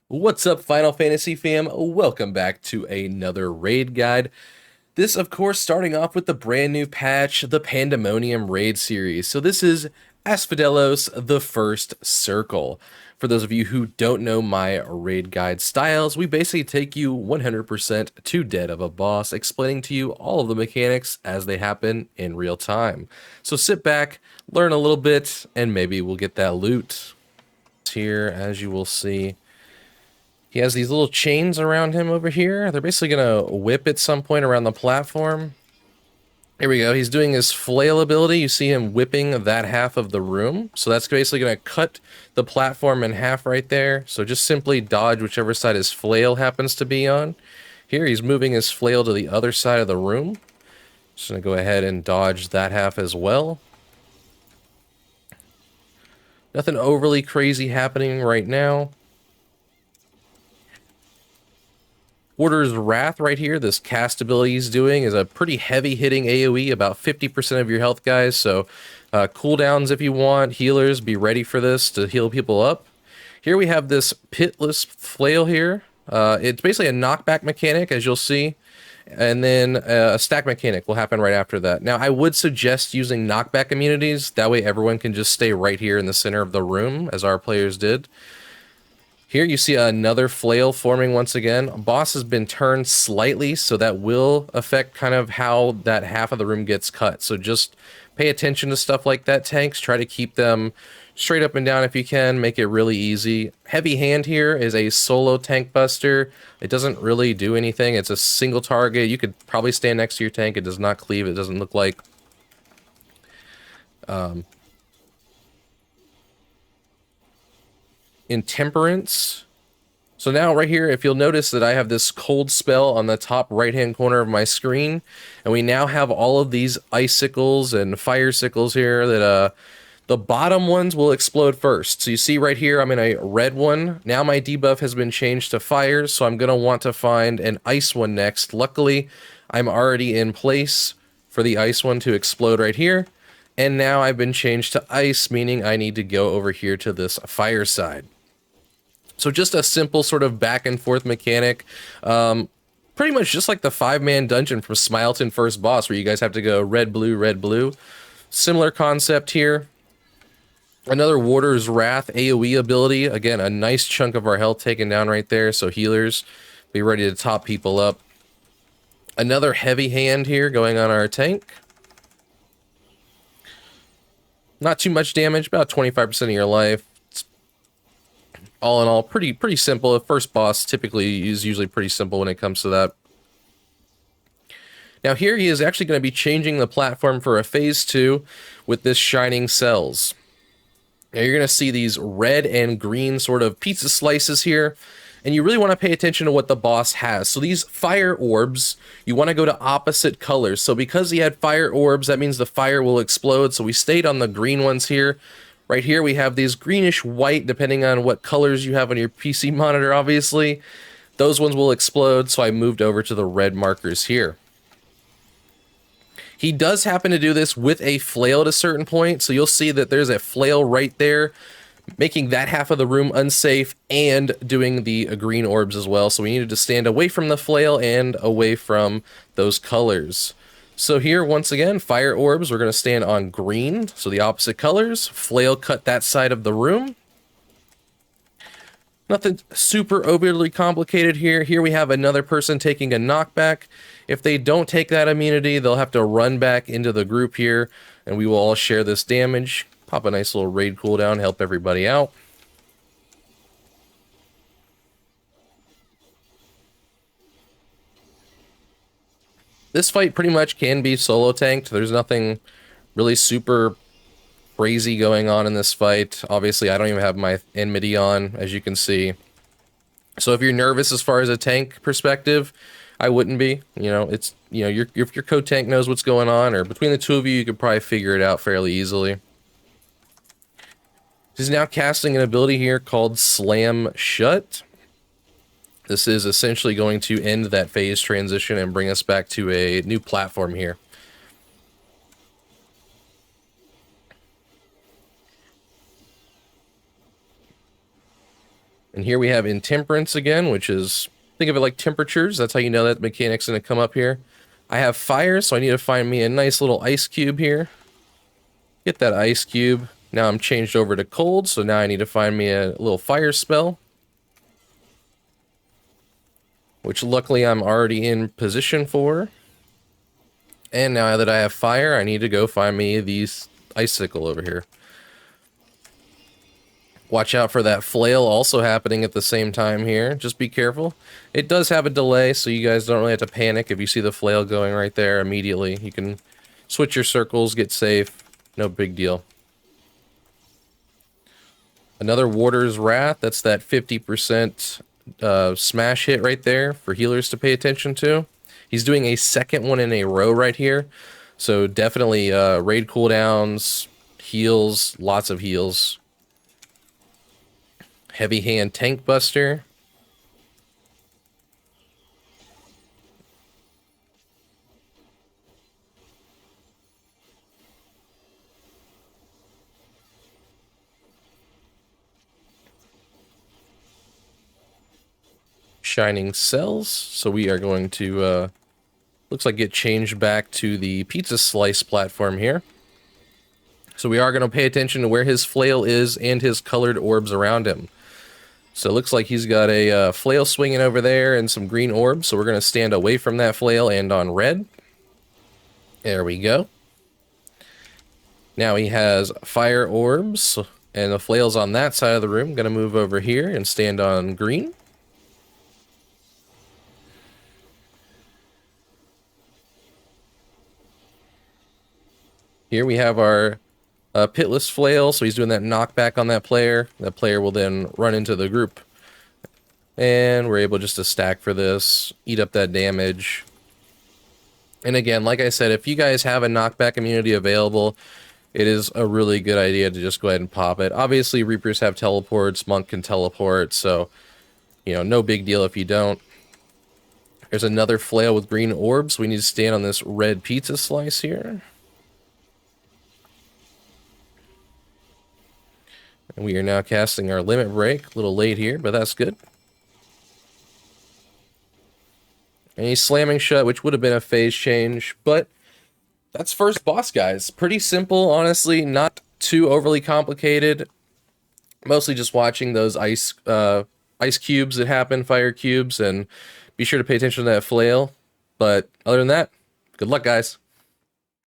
What's up, Final Fantasy fam? Welcome back to another raid guide. This, of course, starting off with the brand new patch, the Pandaemonium raid series. So this is Asphodelos, the First Circle. For those of you who don't know my raid guide styles, we basically take you 100% to dead of a boss, explaining to you all of the mechanics as they happen in real time. So sit back, learn a little bit, and maybe we'll get that loot. Here, as you will see, he has these little chains around him over here. They're basically going to whip at some point around the platform. Here we go. He's doing his flail ability. You see him whipping that half of the room. So that's basically going to cut the platform in half right there. So just simply dodge whichever side his flail happens to be on. Here he's moving his flail to the other side of the room. Just going to go ahead and dodge that half as well. Nothing overly crazy happening right now. Warder's Wrath right here, this cast ability he's doing is a pretty heavy hitting AoE, about 50% of your health, guys. So cooldowns if you want, healers, be ready for this to heal people up. Here we have this Pitless Flail here. It's basically a knockback mechanic, as you'll see. And then a stack mechanic will happen right after that. Now, I would suggest using knockback immunities. That way everyone can just stay right here in the center of the room, as our players did. Here you see another flail forming once again. Boss has been turned slightly, so that will affect kind of how that half of the room gets cut. So just pay attention to stuff like that, tanks. Try to keep them straight up and down if you can. Make it really easy. Heavy Hand here is a solo tank buster. It doesn't really do anything. It's a single target. You could probably stand next to your tank. It does not cleave. It doesn't look like... Intemperance. So now right here, if you'll notice that I have this cold spell on the top right hand corner of my screen, and we now have all of these icicles and fire sickles here that the bottom ones will explode first. So you see right here, I'm in a red one. Now my debuff has been changed to fires, so I'm going to want to find an ice one next. Luckily, I'm already in place for the ice one to explode right here. And now I've been changed to ice, meaning I need to go over here to this fire side. So just a simple sort of back and forth mechanic. Pretty much just like the 5-man dungeon from Smileton First Boss, where you guys have to go red, blue, red, blue. Similar concept here. Another Warder's Wrath AoE ability. Again, a nice chunk of our health taken down right there. So healers, be ready to top people up. Another Heavy Hand here going on our tank. Not too much damage, about 25% of your life. All in all, pretty simple. The first boss typically is usually pretty simple when it comes to that. Now here he is actually going to be changing the platform for a phase 2 with this Shining Cells. Now you're going to see these red and green sort of pizza slices here, and you really want to pay attention to what the boss has. So these fire orbs, you want to go to opposite colors. So because he had fire orbs, that means the fire will explode. So we stayed on the green ones here. Right here we have these greenish white, depending on what colors you have on your PC monitor, obviously. Those ones will explode, so I moved over to the red markers here. He does happen to do this with a flail at a certain point, so you'll see that there's a flail right there, making that half of the room unsafe and doing the green orbs as well. So we needed to stand away from the flail and away from those colors. So here, once again, fire orbs, we're going to stand on green, so the opposite colors. Flail cut that side of the room. Nothing super overly complicated here. Here we have another person taking a knockback. If they don't take that immunity, they'll have to run back into the group here, and we will all share this damage. Pop a nice little raid cooldown, help everybody out. This fight pretty much can be solo tanked. There's nothing really super crazy going on in this fight. Obviously, I don't even have my enmity on, as you can see. So if you're nervous as far as a tank perspective, I wouldn't be. You know, it's, you know, your co-tank knows what's going on, or between the two of you, you could probably figure it out fairly easily. He's now casting an ability here called Slam Shut. This is essentially going to end that phase transition and bring us back to a new platform here. And here we have Intemperance again, which is, think of it like temperatures. That's how you know that mechanic's going to come up here. I have fire, so I need to find me a nice little ice cube here. Get that ice cube. Now I'm changed over to cold, so now I need to find me a little fire spell, which luckily I'm already in position for. And now that I have fire, I need to go find me these icicle over here. Watch out for that flail also happening at the same time here. Just be careful. It does have a delay, so you guys don't really have to panic if you see the flail going right there immediately. You can switch your circles, get safe. No big deal. Another Warder's Wrath. That's that 50% smash hit right there for healers to pay attention to. He's doing a second one in a row right here. So definitely raid cooldowns, heals, lots of heals. Heavy Hand Tank Buster. Shining Cells. So we are going to, looks like get changed back to the Pizza Slice platform here. So we are going to pay attention to where his flail is and his colored orbs around him. So it looks like he's got a flail swinging over there and some green orbs. So we're going to stand away from that flail and on red. There we go. Now he has fire orbs and the flail's on that side of the room. Going to move over here and stand on green. Here we have our Pitless Flail, so he's doing that knockback on that player. That player will then run into the group. And we're able just to stack for this, eat up that damage. And again, like I said, if you guys have a knockback immunity available, it is a really good idea to just go ahead and pop it. Obviously, Reapers have teleports, Monk can teleport, so, you know, no big deal if you don't. There's another flail with green orbs. We need to stand on this red pizza slice here. And we are now casting our Limit Break. A little late here, but that's good. And he's slamming shut, which would have been a phase change, but that's first boss, guys. Pretty simple, honestly, not too overly complicated. Mostly just watching those ice cubes that happen, fire cubes, and be sure to pay attention to that flail. But other than that, good luck, guys.